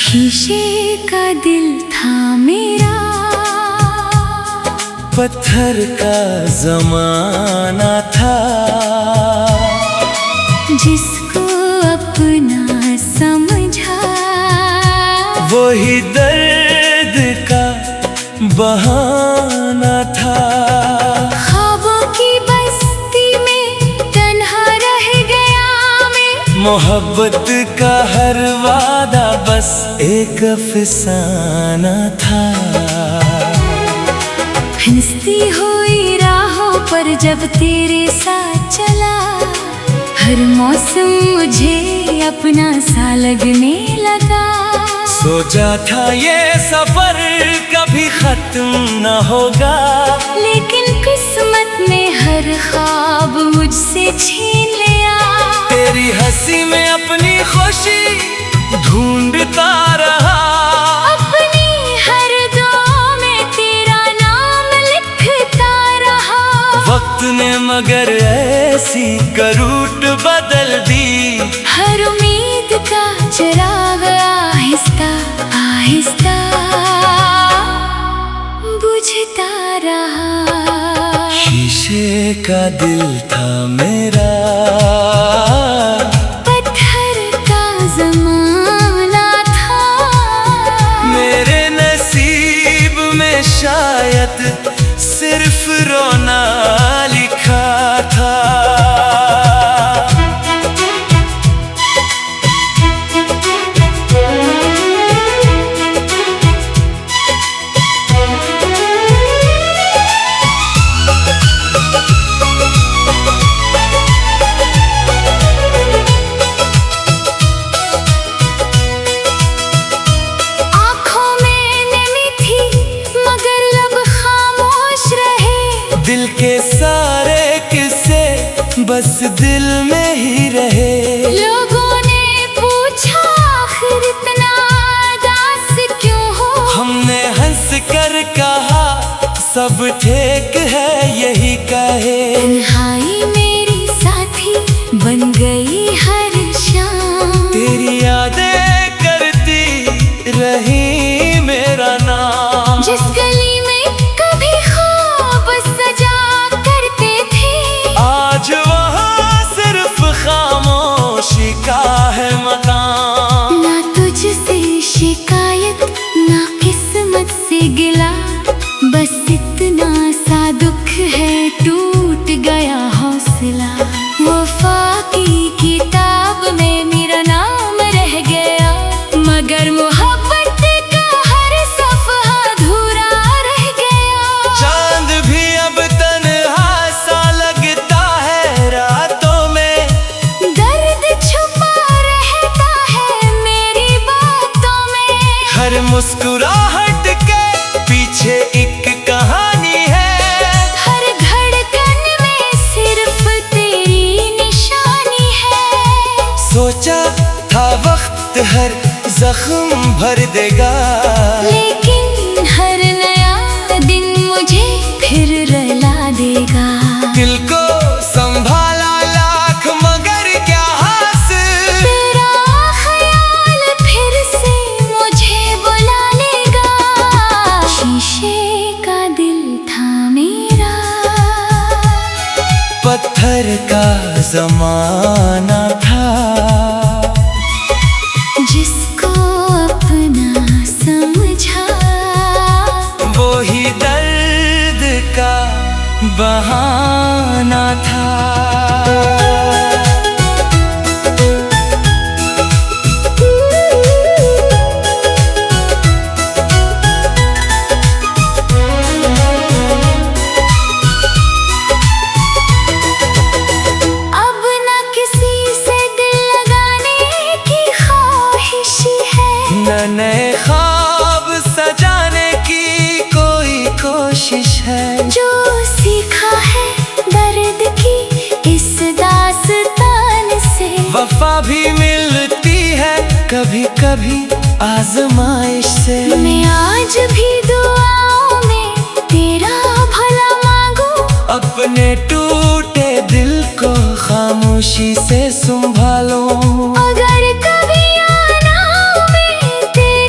शीशे का दिल था मेरा, पत्थर का जमाना था, जिसको अपना समझा वही दर्द का बहाना था। ख्वाबों की बस्ती में तन्हा रह गया मैं, मोहब्बत का हर वादा बस एक अफसाना था। हंसती हुई राहों पर जब तेरे साथ चला, हर मौसम मुझे अपना सा लगने लगा। सोचा था ये सफर कभी खत्म न होगा, लेकिन किस्मत ने हर ख्वाब मुझसे छीन लिया। तेरी हंसी में अपनी खुशी ढूंढता रहा, अपनी हर दुआ में तेरा नाम लिखता रहा। वक्त ने मगर ऐसी करूट बदल दी, हर उम्मीद का चिराग आहिस्ता आहिस्ता बुझता रहा। शीशे का दिल था मेरा, पत्थर का जमाना था, मेरे नसीब में शायद सिर्फ रोना लिखा था। दिल के सारे किस्से बस दिल में ही रहे। लोगों ने पूछा आखिर इतना उदास क्यों हो, हमने हंस कर कहा सब ठीक है यही कहे। तन्हाई मेरी साथी बन गई हर शाम, तेरी यादें करती रही मेरा नाम। जिस गली में कभी ख्वाब सजा करते थे, आज वहाँ सिर्फ खामोशी का है मकान। ना तुझसे शिकायत ना किस्मत से गिला, बस इतना सा दुख है टूट गया हौसला। वफा की किताब में मेरा नाम रह गया, मगर मोहब्बत का हर सफ़हा अधूरा रह गया। चांद भी अब तन्हा सा लगता है रातों में, दर्द छुपा रहता है मेरी बातों में। हर मुस्कुराहट के पीछे एक कहानी है, हर धड़कन में सिर्फ तेरी निशानी है। सोचा था वक्त हर जख्म भर देगा, लेकिन हर नया दिन मुझे फिर रुला देगा। दिल को संभाला लाख मगर क्या हासिल, तेरा ख्याल फिर से मुझे बुला लेगा। शीशे का दिल था मेरा, पत्थर का जमाना था, जिसको अपना समझा वो ही दर्द का बहाना था। अब न किसी से दिल लगाने की ख्वाहिश है, न नए ख्वाब सजाने की कोई कोशिश है। जो सीखा है दर्द की इस दास्तान से, वफा भी मिलती है कभी कभी आजमाइश से। मैं आज भी दुआओं में तेरा भला मांगू, अपने टूटे दिल को खामोशी से संभालो। अगर कभी आना में तेरे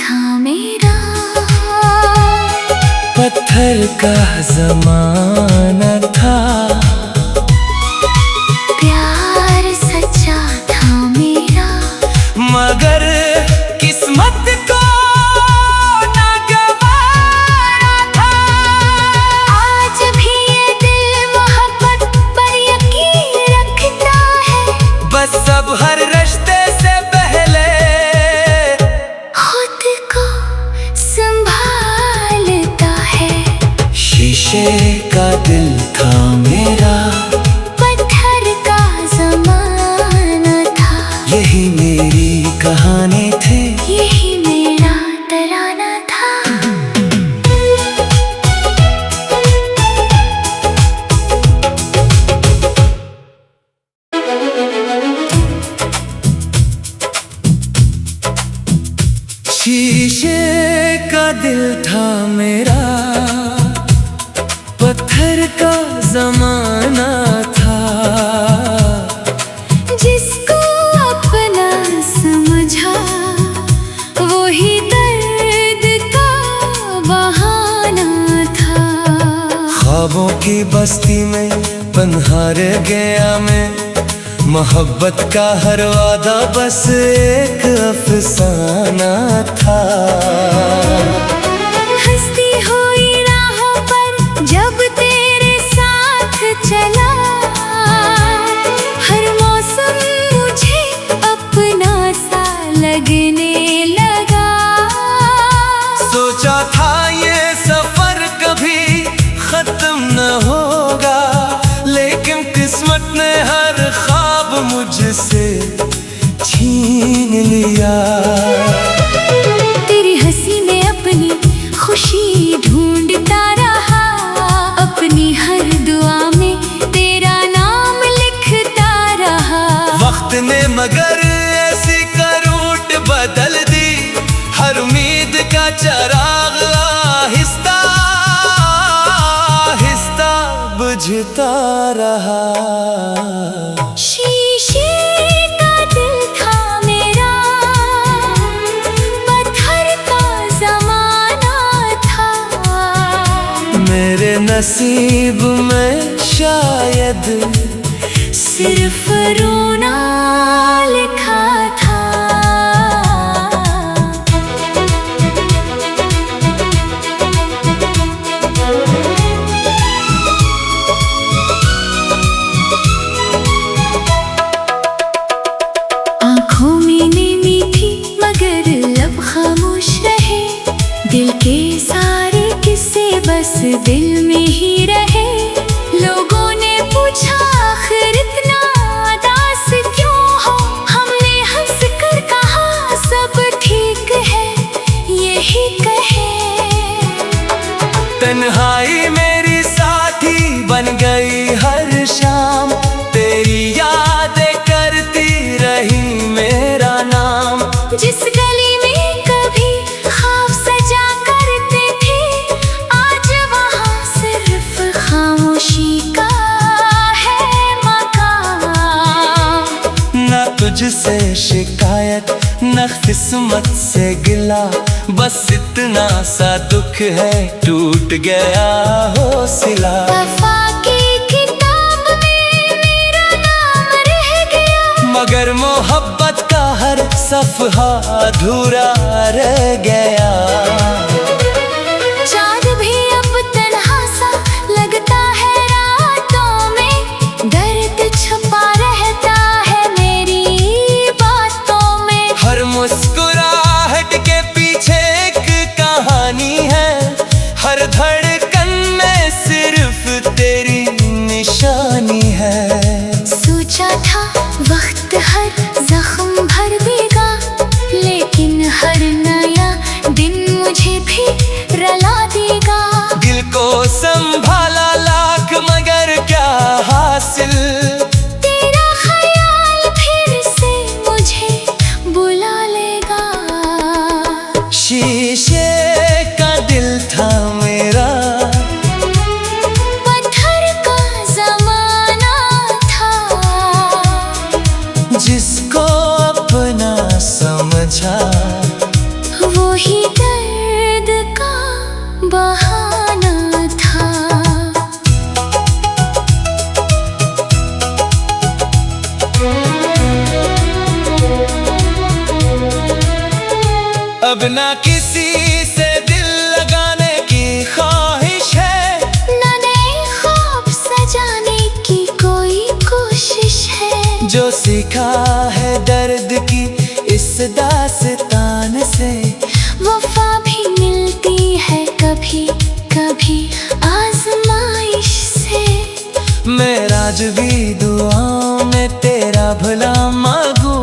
था मेरा। पत्थर का ज़माना था, प्यार सच्चा था मेरा, मगर किस्मत को ना गवारा था। आज भी ये दिल मोहब्बत पर यकीन रखता है, बस अब हर रिश्ते से पहले खुद को संभालता है। शीशे का दिल था मेरा, पत्थर का ज़माना था, यही मेरी कहानी थी, यही मेरा तराना था। शीशे का दिल था मेरा, पत्थर का ज़माना था, जिसको अपना समझा वही दर्द का बहाना था। ख्वाबों की बस्ती में पन्हा रह गया मैं, मोहब्बत का हर वादा बस एक अफसाना था। हंसती हुई राहों पर जब तेरे साथ चला, हर मौसम मुझे अपना सा लगने लगा। सोचा था ये सफर कभी खत्म न होगा, लेकिन किस्मत ने हर ख्वाब मुझसे छीन लिया। तेरी हंसी में अपनी खुशी ढूंढता रहा, अपनी हर दुआ में तेरा नाम लिखता रहा। वक्त ने मगर ऐसी करूट बदल दी, हर उम्मीद का चराग आहिस्ता आहिस्ता बुझता रहा। शीशे का दिल था मेरा, पत्थर का ज़माना था, मेरे नसीब में शायद सिर्फ रोना लिखा था। आँखों में नींद थी मगर लब खामोश रहे, दिल के सारे किस्से बस दिल में ही रहे। लोगों ने पूछा आखिर इतना उदास क्यों हो, हमने हंस कर कहा सब ठीक है यही कहे। तन्हाई मेरी साथी बन गई हर शाम, तेरी यादें करती रही मेरा नाम। जिस गली में कभी ख्वाब सजा करते थे, आज वहाँ सिर्फ खामोशी का है मकाम। न तुझसे शिकायत न किस्मत से गिला, बस इतना सा दुख है टूट गया हौसला। वफा की किताब में मेरा नाम रह गया, मगर मोहब्बत का हर सफहा अधूरा रह गया। चाँद भी अब तन्हा सा लगता है रातों में, दर्द छुपा रहता है मेरी बातों में। हर मुस्कुराहट के पीछे एक कहानी है, हर धड़कन में सिर्फ तेरी निशानी है। सोचा था वक्त हर जख्म भर देगा, लेकिन हर नया दिन मुझे भी रला देगा। दिल को संभाला लाख मगर क्या हासिल, तेरा ख्याल फिर से मुझे बुला लेगा। शीशे का दिल था मेरा, पत्थर का ज़माना था, जिसको अपना समझा वो ही बहाना था। अब ना किसी से दिल लगाने की ख्वाहिश है, न नए ख्वाब सजाने की कोई कोशिश है। जो सीखा है दर्द की इस दास्तान से, वफा भी मिलती है कभी कभी आजमाइश से। मेरा आज भी दुआओं में तेरा भला मांगू,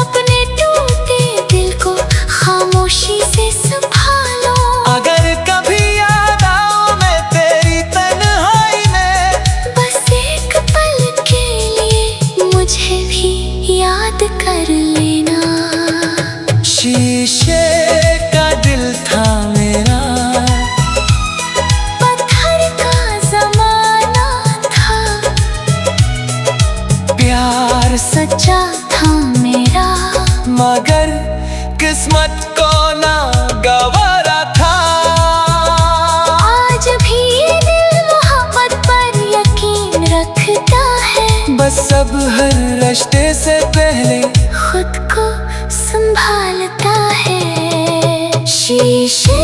अपने टूटे दिल को खामोशी से संभालो। अगर कभी याद आओ मैं तेरी तन्हाई में, बस एक पल के लिए मुझे भी याद कर लेना। शीशे का दिल था मेरा, पत्थर का जमाना था। प्यार सच्चा था मेरा, मगर किस्मत को ना गवारा था। आज भी ये दिल मोहब्बत पर यकीन रखता है। बस अब हर रिश्ते से पहले खुद को संभालता है। शीशे